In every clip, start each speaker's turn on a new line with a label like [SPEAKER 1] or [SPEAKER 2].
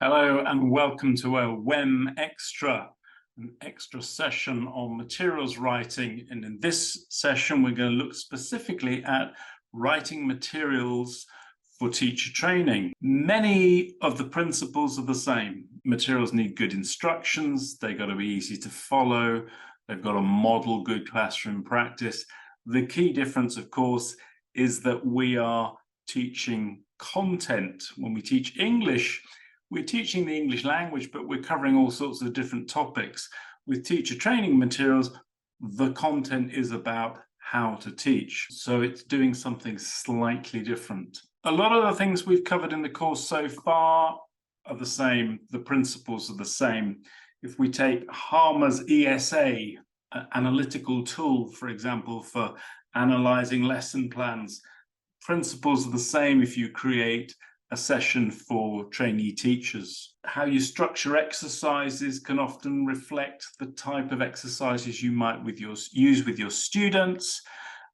[SPEAKER 1] Hello and welcome to a WEM Extra, an extra session on materials writing. And in this session, we're going to look specifically at writing materials for teacher training. Many of the principles are the same. Materials need good instructions. They've got to be easy to follow. They've got to model good classroom practice. The key difference, of course, is that we are teaching content. When we teach English, we're teaching the English language, but we're covering all sorts of different topics. With teacher training materials, the content is about how to teach. So it's doing something slightly different. A lot of the things we've covered in the course so far are the same. The principles are the same. If we take Harmer's ESA, an analytical tool, for example, for analyzing lesson plans, principles are the same if you create a session for trainee teachers. How you structure exercises can often reflect the type of exercises you might use with your students.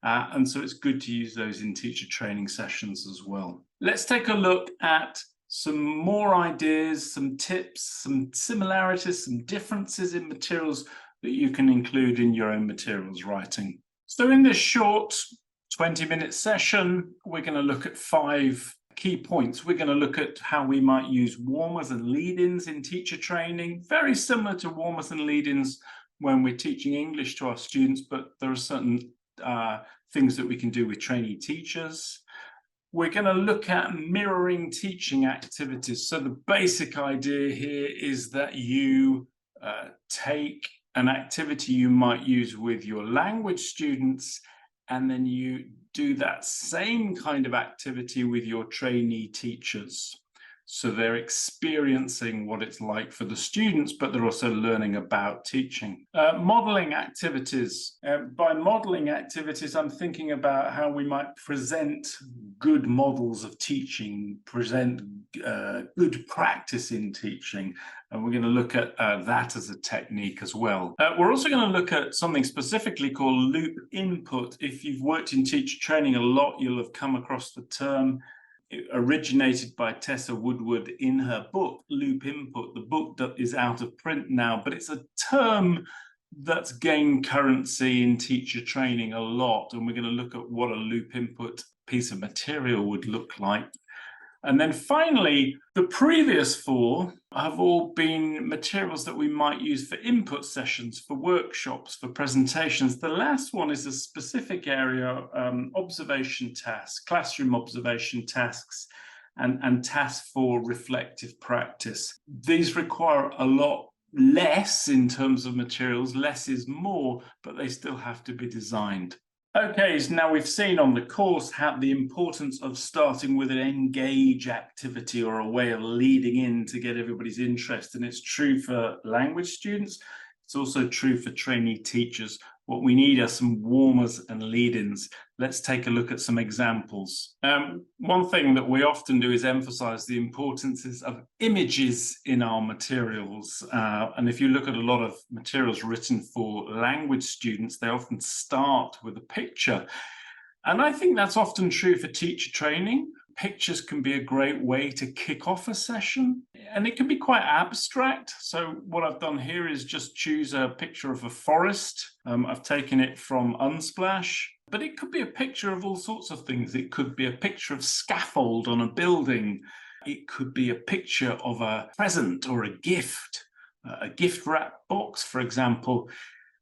[SPEAKER 1] And so it's good to use those in teacher training sessions as well. Let's take a look at some more ideas, some tips, some similarities, some differences in materials that you can include in your own materials writing. So in this short 20-minute session, we're going to look at 5 key points. We're going to look at how we might use warmers and lead-ins in teacher training, very similar to warmers and lead-ins when we're teaching English to our students, but there are certain things that we can do with trainee teachers. We're going to look at mirroring teaching activities. So the basic idea here is that you take an activity you might use with your language students, and then you do that same kind of activity with your trainee teachers. So they're experiencing what it's like for the students, but they're also learning about teaching. Modeling activities. By modeling activities, I'm thinking about how we might present good models of teaching, present good practice in teaching. And we're going to look at that as a technique as well. We're also going to look at something specifically called loop input. If you've worked in teacher training a lot, you'll have come across the term. It originated by Tessa Woodward in her book, Loop Input. The book that is out of print now, but it's a term that's gained currency in teacher training a lot. And we're going to look at what a loop input piece of material would look like. And then finally, the previous 4 have all been materials that we might use for input sessions, for workshops, for presentations. The last one is a specific area, observation tasks, classroom observation tasks, and tasks for reflective practice. These require a lot less in terms of materials. Less is more, but they still have to be designed. Okay, so now we've seen on the course how the importance of starting with an engage activity or a way of leading in to get everybody's interest. And it's true for language students. It's also true for trainee teachers. What we need are some warmers and lead-ins. Let's take a look at some examples. One thing that we often do is emphasize the importance of images in our materials. And if you look at a lot of materials written for language students, they often start with a picture. And I think that's often true for teacher training. Pictures can be a great way to kick off a session, and it can be quite abstract. So what I've done here is just choose a picture of a forest. I've taken it from Unsplash, but it could be a picture of all sorts of things. It could be a picture of scaffold on a building. It could be a picture of a present or a gift wrap box, for example.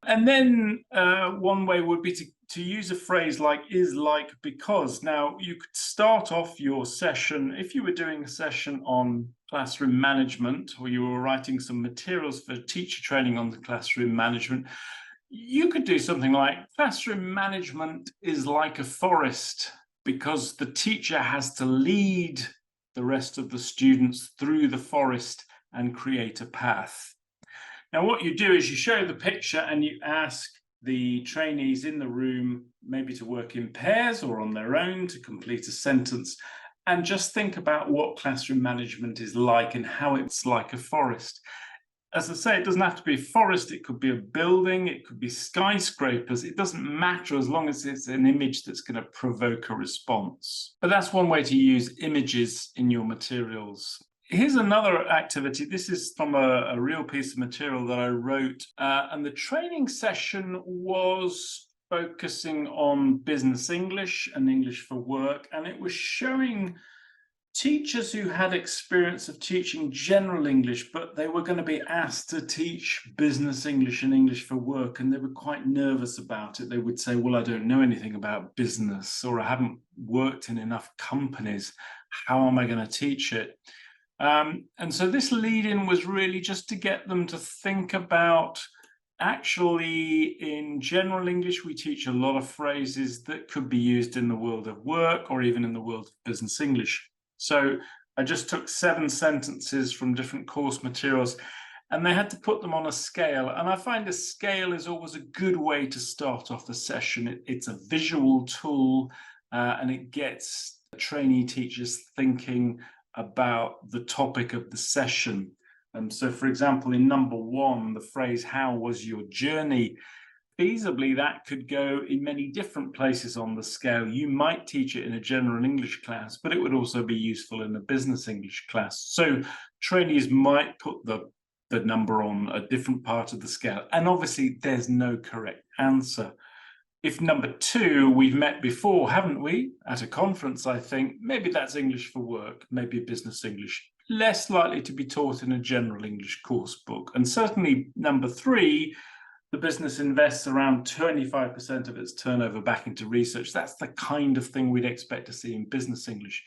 [SPEAKER 1] And then one way would be to use a phrase like is, like, because. Now, you could start off your session, if you were doing a session on classroom management, or you were writing some materials for teacher training on the classroom management, you could do something like, classroom management is like a forest because the teacher has to lead the rest of the students through the forest and create a path. Now, what you do is you show the picture and you ask the trainees in the room maybe to work in pairs or on their own to complete a sentence, and just think about what classroom management is like and how it's like a forest. As I say, it doesn't have to be a forest. It could be a building. It could be skyscrapers. It doesn't matter as long as it's an image that's going to provoke a response. But that's one way to use images in your materials. Here's another activity. This is from a real piece of material that I wrote, and the training session was focusing on business English and English for work, and it was showing teachers who had experience of teaching general English, but they were going to be asked to teach business English and English for work, and they were quite nervous about it. They would say, well, I don't know anything about business, or I haven't worked in enough companies. How am I going to teach it? And so this lead-in was really just to get them to think about, actually, in general English, we teach a lot of phrases that could be used in the world of work or even in the world of business English. So I just took 7 sentences from different course materials, and they had to put them on a scale. And I find a scale is always a good way to start off the session. It's a visual tool, and it gets trainee teachers thinking about the topic of the session. So, for example, in number 1, the phrase, how was your journey? Feasibly, that could go in many different places on the scale. You might teach it in a general English class, but it would also be useful in a business English class. So trainees might put the number on a different part of the scale. And obviously, there's no correct answer. If number 2, we've met before, haven't we? At a conference, I think, maybe that's English for work, maybe business English. Less likely to be taught in a general English course book. And certainly number 3, the business invests around 25% of its turnover back into research. That's the kind of thing we'd expect to see in business English.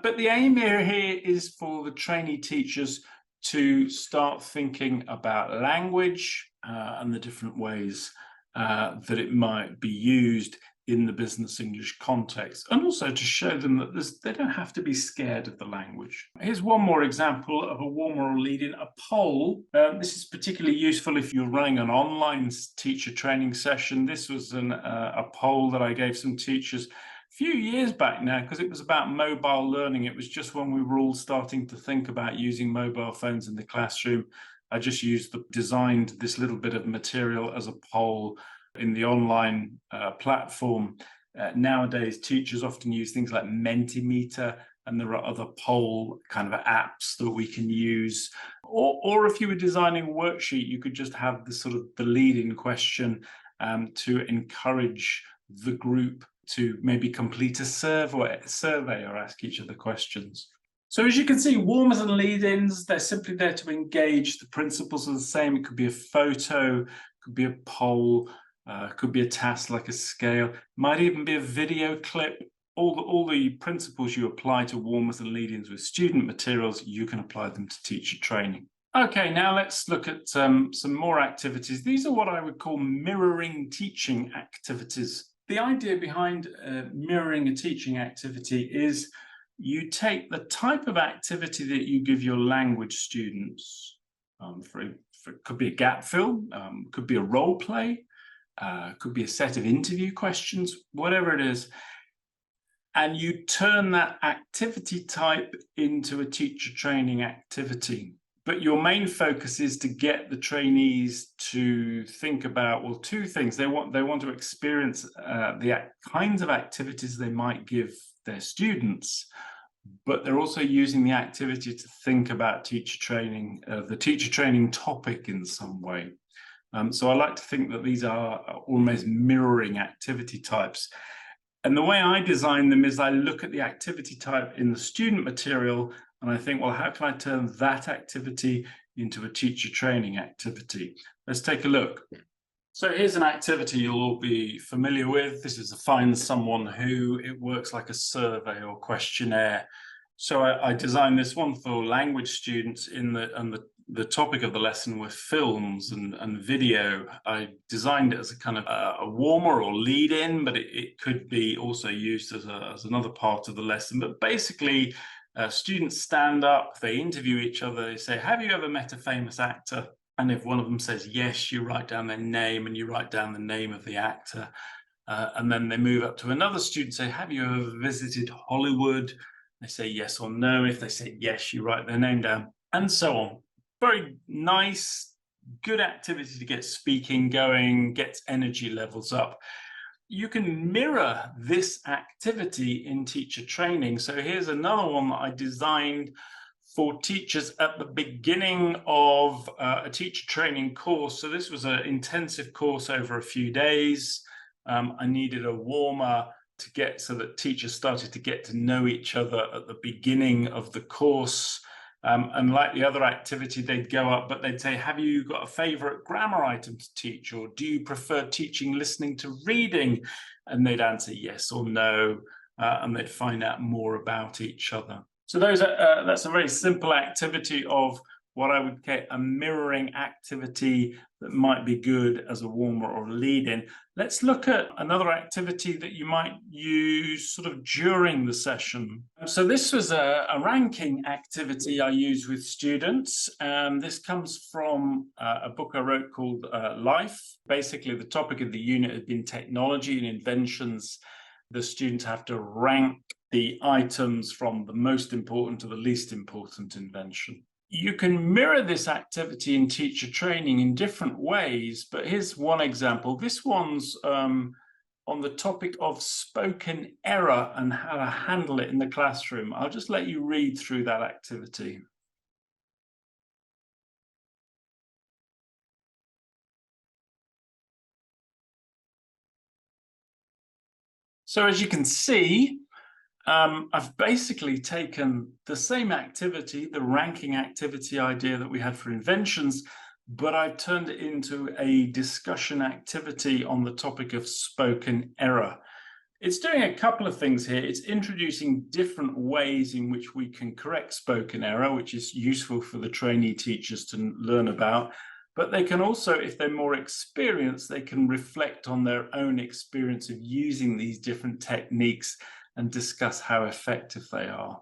[SPEAKER 1] But the aim here is for the trainee teachers to start thinking about language and the different ways that it might be used in the business English context, and also to show them that they don't have to be scared of the language. Here's one more example of a warm oral lead-in, a poll. This is particularly useful if you're running an online teacher training session. This was a poll that I gave some teachers a few years back now, because it was about mobile learning. It was just when we were all starting to think about using mobile phones in the classroom. I just designed this little bit of material as a poll in the online platform. Nowadays, teachers often use things like Mentimeter, and there are other poll kind of apps that we can use. Or if you were designing a worksheet, you could just have the lead-in question to encourage the group to maybe complete a survey or ask each other questions. So as you can see, warmers and lead-ins, they're simply there to engage. The principles are the same. It could be a photo, could be a poll, could be a task like a scale, might even be a video clip. All the principles you apply to warmers and lead-ins with student materials, you can apply them to teacher training. Okay, now let's look at some more activities. These are what I would call mirroring teaching activities. The idea behind mirroring a teaching activity is you take the type of activity that you give your language students. It could be a gap fill, could be a role play, could be a set of interview questions, whatever it is. And you turn that activity type into a teacher training activity. But your main focus is to get the trainees to think about, well, 2 things. They want to experience the kinds of activities they might give their students, but they're also using the activity to think about teacher training, the teacher training topic in some way. So I like to think that these are almost mirroring activity types. And the way I design them is I look at the activity type in the student material and I think, well, how can I turn that activity into a teacher training activity? Let's take a look. So here's an activity you'll all be familiar with. This is to find someone who. It works like a survey or questionnaire. So I designed this one for language students and the topic of the lesson were films and video. I designed it as a kind of a warmer or lead-in, but it could be also used as another part of the lesson. But basically, students stand up, they interview each other, they say, have you ever met a famous actor? And if one of them says yes, you write down their name and you write down the name of the actor. And then they move up to another student, say, have you ever visited Hollywood? They say yes or no. If they say yes, you write their name down, and so on. Very nice, good activity to get speaking going, gets energy levels up. You can mirror this activity in teacher training. So here's another one that I designed for teachers at the beginning of a teacher training course. So this was an intensive course over a few days. I needed a warmer to get so that teachers started to get to know each other at the beginning of the course. And like the other activity, they'd go up, but they'd say, have you got a favorite grammar item to teach? Or do you prefer teaching listening to reading? And they'd answer yes or no, and they'd find out more about each other. So that's a very simple activity of what I would call a mirroring activity that might be good as a warmer or a lead-in. Let's look at another activity that you might use sort of during the session. So this was a ranking activity I use with students. This comes from a book I wrote called Life. Basically, the topic of the unit had been technology and inventions. The students have to rank the items from the most important to the least important invention. You can mirror this activity in teacher training in different ways, but here's one example. This one's on the topic of spoken error and how to handle it in the classroom. I'll just let you read through that activity. So as you can see, I've basically taken the same activity, the ranking activity idea that we had for inventions, but I've turned it into a discussion activity on the topic of spoken error. It's doing a couple of things here. It's introducing different ways in which we can correct spoken error, which is useful for the trainee teachers to learn about. But they can also, if they're more experienced, they can reflect on their own experience of using these different techniques and discuss how effective they are.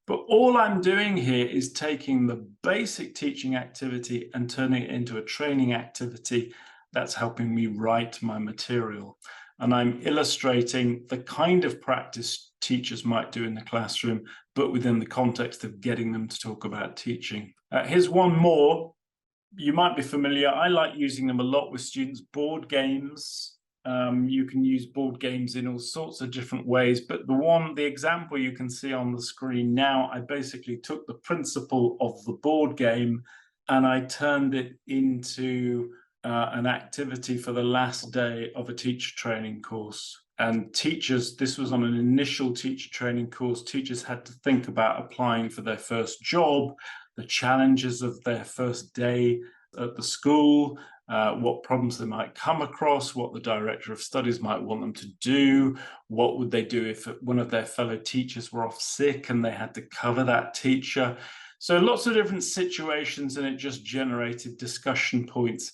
[SPEAKER 1] But all I'm doing here is taking the basic teaching activity and turning it into a training activity that's helping me write my material. And I'm illustrating the kind of practice teachers might do in the classroom, but within the context of getting them to talk about teaching. Here's one more. You might be familiar. I like using them a lot with students. Board games. You can use board games in all sorts of different ways, but the example you can see on the screen now, I basically took the principle of the board game and I turned it into an activity for the last day of a teacher training course. And teachers, this was on an initial teacher training course, teachers had to think about applying for their first job, the challenges of their first day at the school, what problems they might come across, what the director of studies might want them to do, what would they do if one of their fellow teachers were off sick and they had to cover that teacher. So lots of different situations, and it just generated discussion points.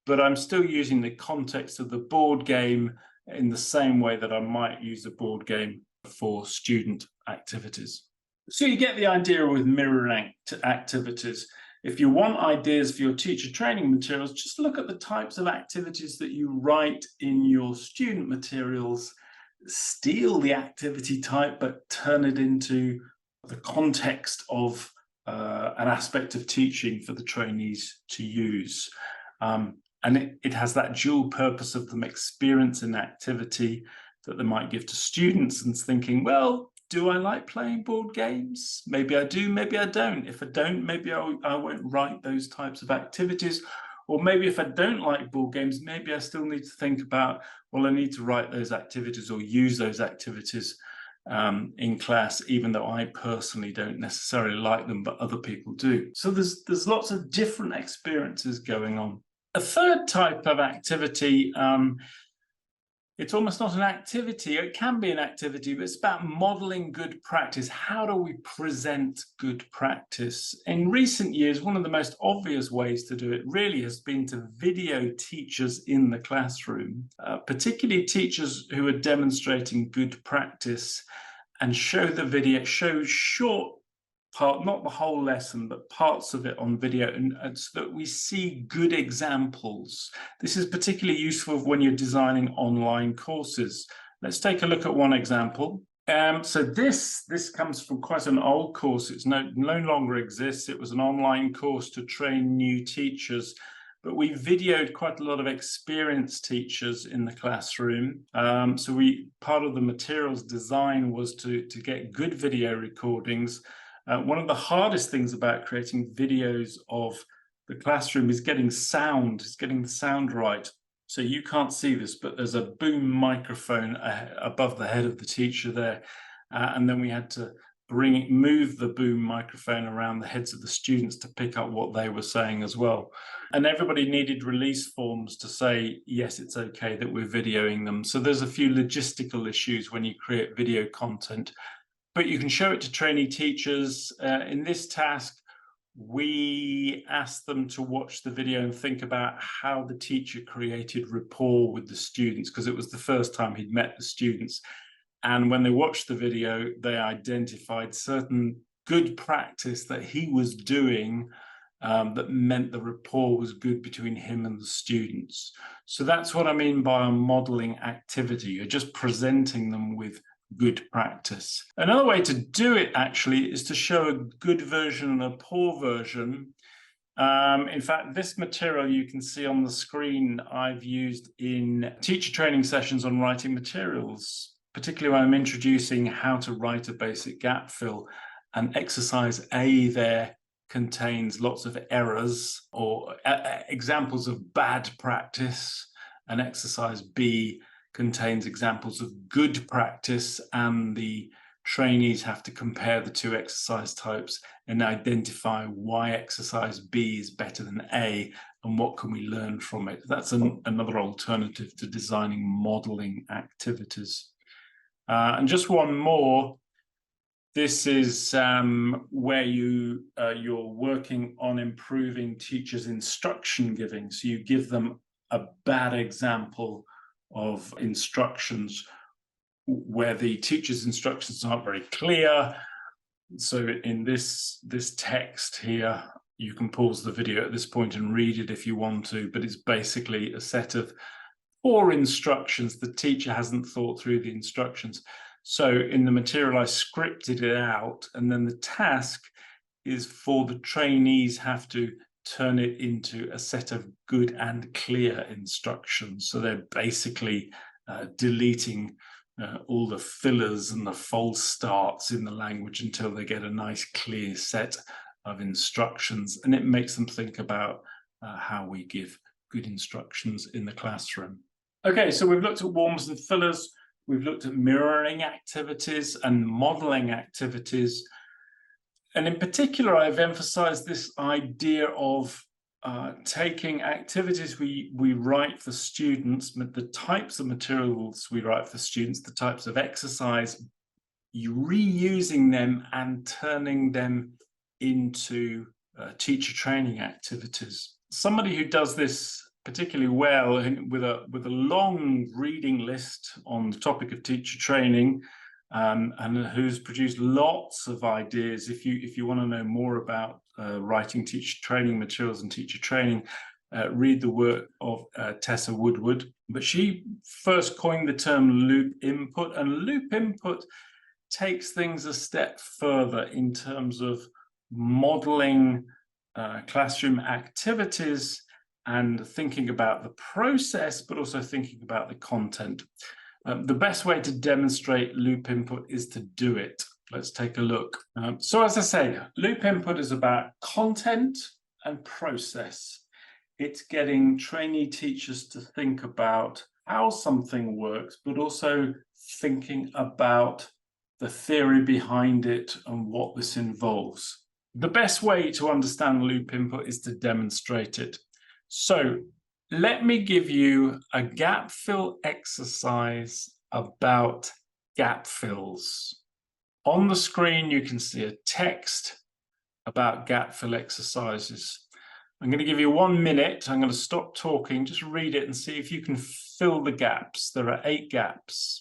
[SPEAKER 1] But I'm still using the context of the board game in the same way that I might use a board game for student activities. So you get the idea with mirroring activities. If you want ideas for your teacher training materials, just look at the types of activities that you write in your student materials. Steal the activity type, but turn it into the context of an aspect of teaching for the trainees to use. And it has that dual purpose of them experiencing activity that they might give to students and thinking, well, do I like playing board games? Maybe I do, maybe I don't. If I don't, maybe I won't write those types of activities. Or maybe if I don't like board games, maybe I still need to think about, well, I need to write those activities or use those activities in class, even though I personally don't necessarily like them, but other people do. So there's lots of different experiences going on. A third type of activity, it's almost not an activity. It can be an activity, but it's about modeling good practice. How do we present good practice? In recent years, one of the most obvious ways to do it really has been to video teachers in the classroom, particularly teachers who are demonstrating good practice, and show the video, show short part, not the whole lesson, but parts of it on video, and so that we see good examples. This is particularly useful when you're designing online courses. Let's take a look at one example. So this comes from quite an old course. It's no longer exists. It was an online course to train new teachers, but we videoed quite a lot of experienced teachers in the classroom. So part of the materials design was to get good video recordings One of the hardest things about creating videos of the classroom is getting the sound right. So you can't see this, but there's a boom microphone above the head of the teacher there. And then we had to move the boom microphone around the heads of the students to pick up what they were saying as well. And everybody needed release forms to say, yes, it's okay that we're videoing them. So there's a few logistical issues when you create video content, but you can show it to trainee teachers. In this task, we asked them to watch the video and think about how the teacher created rapport with the students, because it was the first time he'd met the students. And when they watched the video, they identified certain good practice that he was doing that meant the rapport was good between him and the students. So that's what I mean by a modeling activity. You're just presenting them with good practice. Another way to do it actually is to show a good version and a poor version. In fact, this material you can see on the screen I've used in teacher training sessions on writing materials, particularly when I'm introducing how to write a basic gap fill. And exercise A there contains lots of errors or examples of bad practice, and exercise B contains examples of good practice, and the trainees have to compare the two exercise types and identify why exercise B is better than A and what can we learn from it. That's another alternative to designing modeling activities. And just one more. This is where you're working on improving teachers' instruction giving. So you give them a bad example of instructions where the teacher's instructions aren't very clear. So in this text here, you can pause the video at this point and read it if you want to, but it's basically a set of poor instructions. The teacher hasn't thought through the instructions. So in the material, I scripted it out, and then the task is for the trainees have to turn it into a set of good and clear instructions. So they're basically deleting all the fillers and the false starts in the language until they get a nice clear set of instructions, and it makes them think about how we give good instructions in the classroom. Okay, so we've looked at warmers and fillers, we've looked at mirroring activities and modeling activities. And in particular, I've emphasized this idea of taking activities we write for students, the types of materials we write for students, the types of exercise, you reusing them and turning them into teacher training activities. Somebody who does this particularly well with a long reading list on the topic of teacher training, and who's produced lots of ideas. If you want to know more about writing teacher training materials and teacher training, read the work of Tessa Woodward. But she first coined the term loop input, and loop input takes things a step further in terms of modeling classroom activities and thinking about the process, but also thinking about the content. The best way to demonstrate loop input is to do it. Let's take a look. So as I say, loop input is about content and process. It's getting trainee teachers to think about how something works, but also thinking about the theory behind it and what this involves. The best way to understand loop input is to demonstrate it. So let me give you a gap fill exercise about gap fills. On the screen, you can see a text about gap fill exercises. I'm going to give you 1 minute. I'm going to stop talking, just read it and see if you can fill the gaps. There are 8 gaps.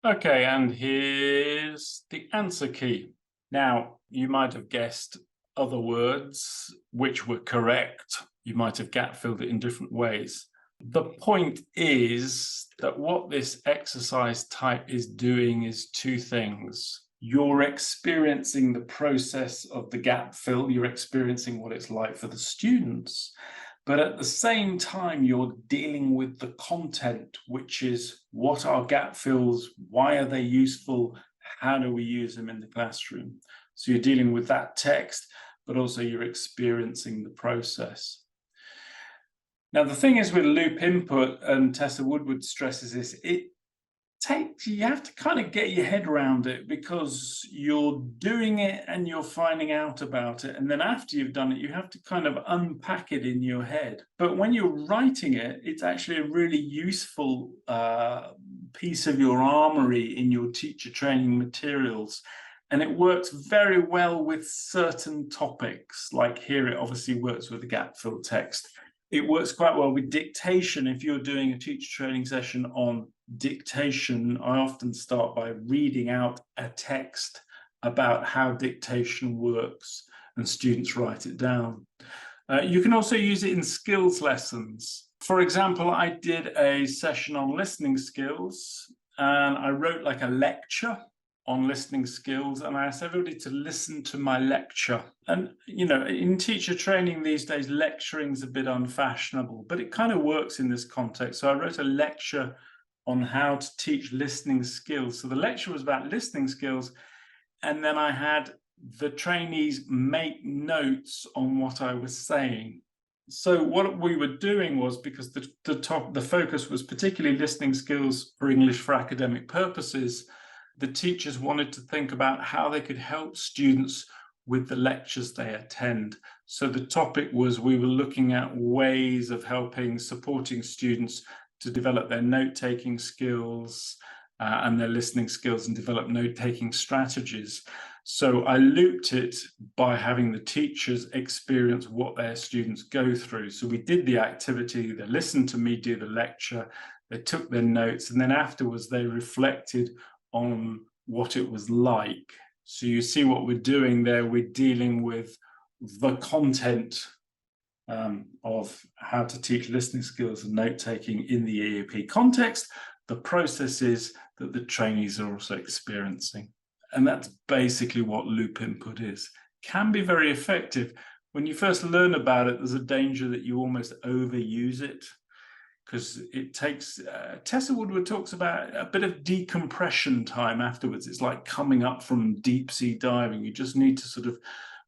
[SPEAKER 1] Okay, and here's the answer key. Now, you might have guessed other words which were correct. You might have gap filled it in different ways. The point is that what this exercise type is doing is two things. You're experiencing the process of the gap fill, you're experiencing what it's like for the students, but at the same time, you're dealing with the content, which is what are gap fills, why are they useful, how do we use them in the classroom? So you're dealing with that text, but also you're experiencing the process. Now, the thing is with loop input, and Tessa Woodward stresses this, you have to kind of get your head around it because you're doing it and you're finding out about it. And then after you've done it, you have to kind of unpack it in your head. But when you're writing it, it's actually a really useful piece of your armory in your teacher training materials. And it works very well with certain topics. Like here, it obviously works with the gap fill text. It works quite well with dictation. If you're doing a teacher training session on dictation, I often start by reading out a text about how dictation works, and students write it down. You can also use it in skills lessons. For example, I did a session on listening skills, and I wrote like a lecture on listening skills, and I asked everybody to listen to my lecture. And you know, in teacher training these days, lecturing's a bit unfashionable, but it kind of works in this context. So I wrote a lecture on how to teach listening skills. So the lecture was about listening skills, and then I had the trainees make notes on what I was saying. So what we were doing was, because the focus was particularly listening skills for English for academic purposes, the teachers wanted to think about how they could help students with the lectures they attend. So the topic was, we were looking at ways of supporting students to develop their note-taking skills and their listening skills and develop note-taking strategies. So I looped it by having the teachers experience what their students go through. So we did the activity, they listened to me do the lecture, they took their notes, and then afterwards they reflected on what it was like. So you see what we're doing there, we're dealing with the content of how to teach listening skills and note-taking in the EAP context, the processes that the trainees are also experiencing. And that's basically what loop input is. Can be very effective. When you first learn about it, there's a danger that you almost overuse it, because it takes, Tessa Woodward talks about a bit of decompression time afterwards. It's like coming up from deep sea diving. You just need to sort of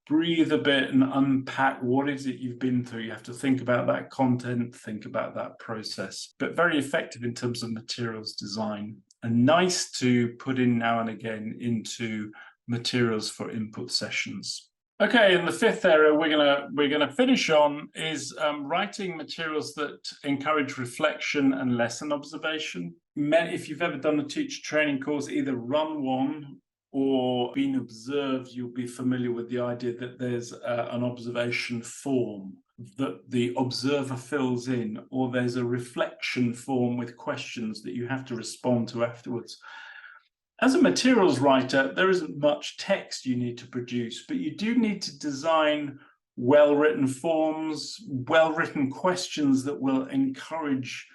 [SPEAKER 1] breathe a bit and unpack what is it you've been through. You have to think about that content, think about that process, but very effective in terms of materials design, and nice to put in now and again into materials for input sessions. Okay, and the fifth area we're gonna finish on is writing materials that encourage reflection and lesson observation. If you've ever done a teacher training course, either run one or been observed, you'll be familiar with the idea that there's an observation form that the observer fills in, or there's a reflection form with questions that you have to respond to afterwards. As a materials writer, there isn't much text you need to produce, but you do need to design well-written forms, well-written questions that will encourage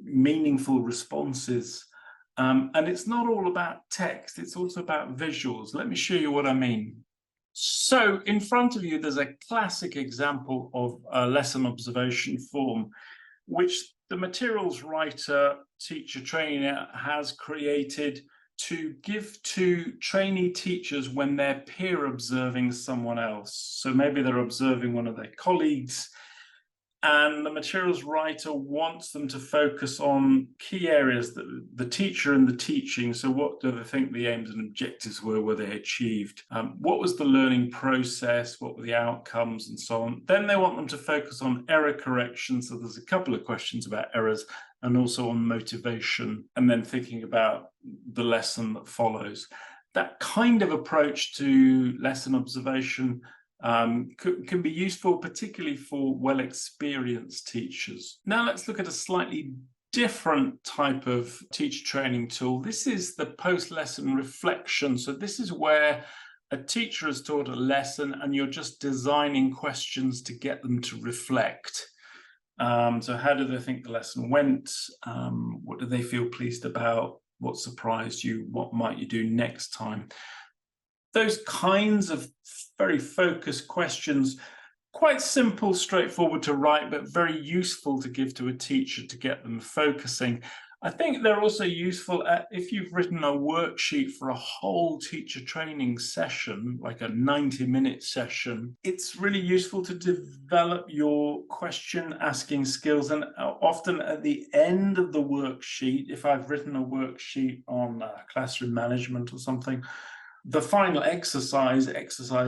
[SPEAKER 1] meaningful responses. And it's not all about text, it's also about visuals. Let me show you what I mean. So in front of you, there's a classic example of a lesson observation form, which the materials writer teacher trainer has created to give to trainee teachers when they're peer observing someone else. So maybe they're observing one of their colleagues, and the materials writer wants them to focus on key areas that the teacher and the teaching. So what do they think the aims and objectives were they achieved? What was the learning process? What were the outcomes and so on? Then they want them to focus on error correction. So there's a couple of questions about errors, and also on motivation, and then thinking about the lesson that follows. That kind of approach to lesson observation can be useful, particularly for well-experienced teachers. Now let's look at a slightly different type of teacher training tool. This is the post-lesson reflection. So this is where a teacher has taught a lesson and you're just designing questions to get them to reflect. So how do they think the lesson went? What do they feel pleased about? What surprised you? What might you do next time? Those kinds of very focused questions, quite simple, straightforward to write, but very useful to give to a teacher to get them focusing. I think they're also useful if you've written a worksheet for a whole teacher training session, like a 90-minute session. It's really useful to develop your question asking skills. And often at the end of the worksheet, if I've written a worksheet on classroom management or something, the final exercise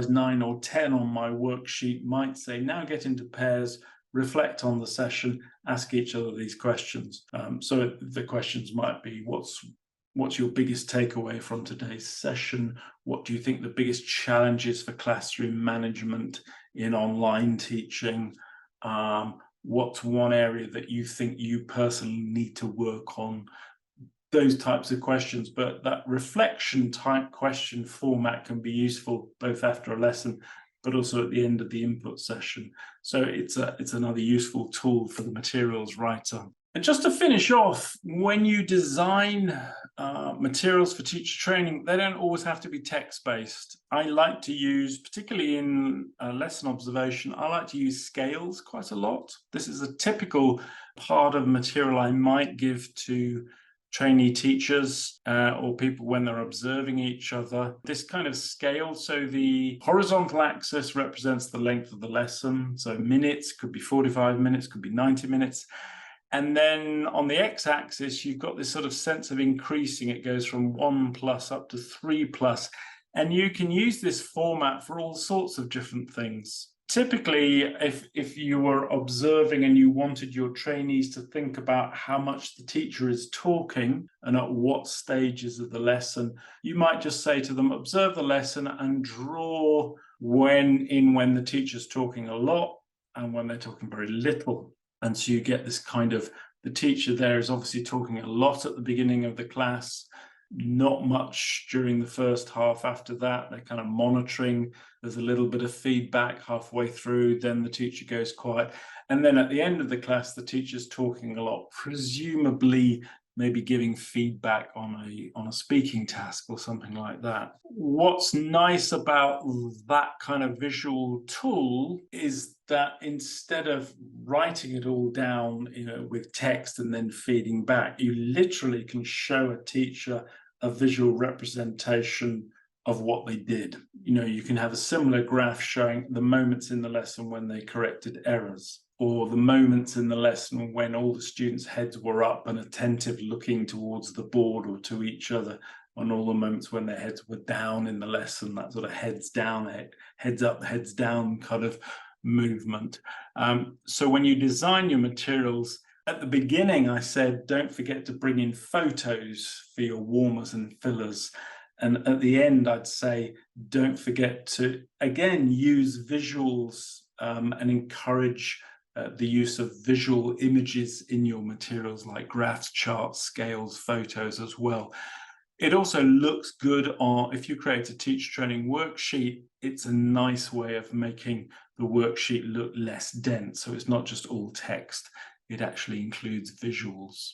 [SPEAKER 1] 9 or 10 on my worksheet might say, now get into pairs, reflect on the session, ask each other these questions. So the questions might be, what's your biggest takeaway from today's session? What do you think the biggest challenges for classroom management in online teaching? What's one area that you think you personally need to work on? Those types of questions, but that reflection type question format can be useful both after a lesson, but also at the end of the input session. So it's another useful tool for the materials writer. And just to finish off, when you design materials for teacher training, they don't always have to be text-based. I like to use, particularly in lesson observation, I like to use scales quite a lot. This is a typical part of material I might give to trainee teachers or people when they're observing each other. This kind of scale, so the horizontal axis represents the length of the lesson. So minutes, could be 45 minutes, could be 90 minutes. And then on the x-axis, you've got this sort of sense of increasing. It goes from 1+ up to 3+. And you can use this format for all sorts of different things. Typically, if you were observing and you wanted your trainees to think about how much the teacher is talking and at what stages of the lesson, you might just say to them, observe the lesson and draw when the teacher's talking a lot and when they're talking very little. And so you get this kind of, the teacher there is obviously talking a lot at the beginning of the class, not much during the first half. After that, they're kind of monitoring. There's a little bit of feedback halfway through, then the teacher goes quiet. And then at the end of the class, the teacher's talking a lot, presumably maybe giving feedback on a speaking task or something like that. What's nice about that kind of visual tool is that instead of writing it all down, with text and then feeding back, you literally can show a teacher a visual representation of what they did. You can have a similar graph showing the moments in the lesson when they corrected errors, or the moments in the lesson when all the students' heads were up and attentive, looking towards the board or to each other, and all the moments when their heads were down in the lesson, that sort of heads down, heads up, heads down kind of movement. So when you design your materials, at the beginning I said, don't forget to bring in photos for your warmers and fillers. And at the end, I'd say, don't forget to, again, use visuals and encourage the use of visual images in your materials, like graphs, charts, scales, photos as well. It also looks good if you create a teacher training worksheet, it's a nice way of making the worksheet look less dense. So it's not just all text, it actually includes visuals.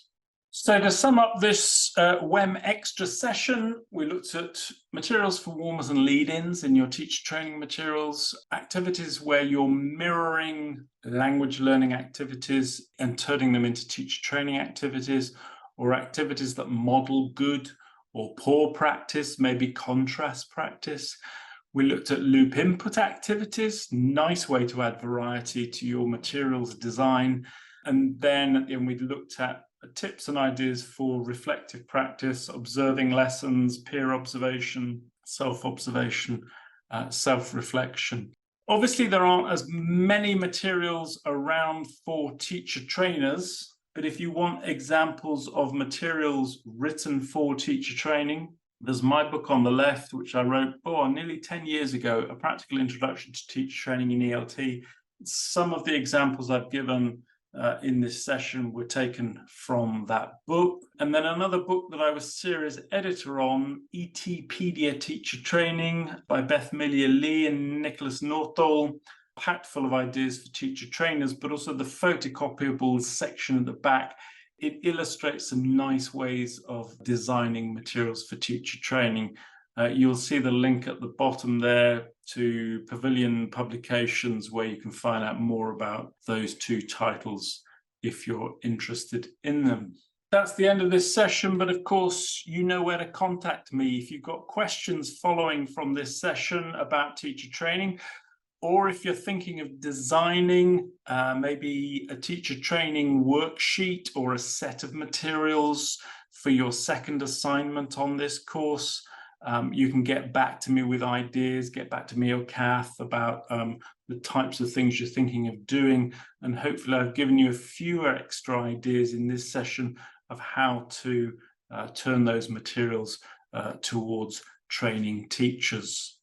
[SPEAKER 1] So to sum up this WEM Extra session, we looked at materials for warmers and lead-ins in your teacher training materials, activities where you're mirroring language learning activities and turning them into teacher training activities, or activities that model good or poor practice, maybe contrast practice. We looked at loop input activities, nice way to add variety to your materials design. And then we looked at tips and ideas for reflective practice, observing lessons, peer observation, self-observation, self-reflection. Obviously, there aren't as many materials around for teacher trainers, but if you want examples of materials written for teacher training, there's my book on the left, which I wrote nearly 10 years ago, A Practical Introduction to Teacher Training in ELT. Some of the examples I've given in this session were taken from that book. And then another book that I was series editor on, ETpedia Teacher Training by Beth Millier-Lee and Nicholas Northoll, packed full of ideas for teacher trainers, but also the photocopyable section at the back. It illustrates some nice ways of designing materials for teacher training. You'll see the link at the bottom there to Pavilion Publications, where you can find out more about those two titles if you're interested in them. That's the end of this session, but of course, you know where to contact me if you've got questions following from this session about teacher training, or if you're thinking of designing maybe a teacher training worksheet or a set of materials for your second assignment on this course. You can get back to me with ideas, get back to me or Kath about the types of things you're thinking of doing. And hopefully I've given you a few extra ideas in this session of how to turn those materials towards training teachers.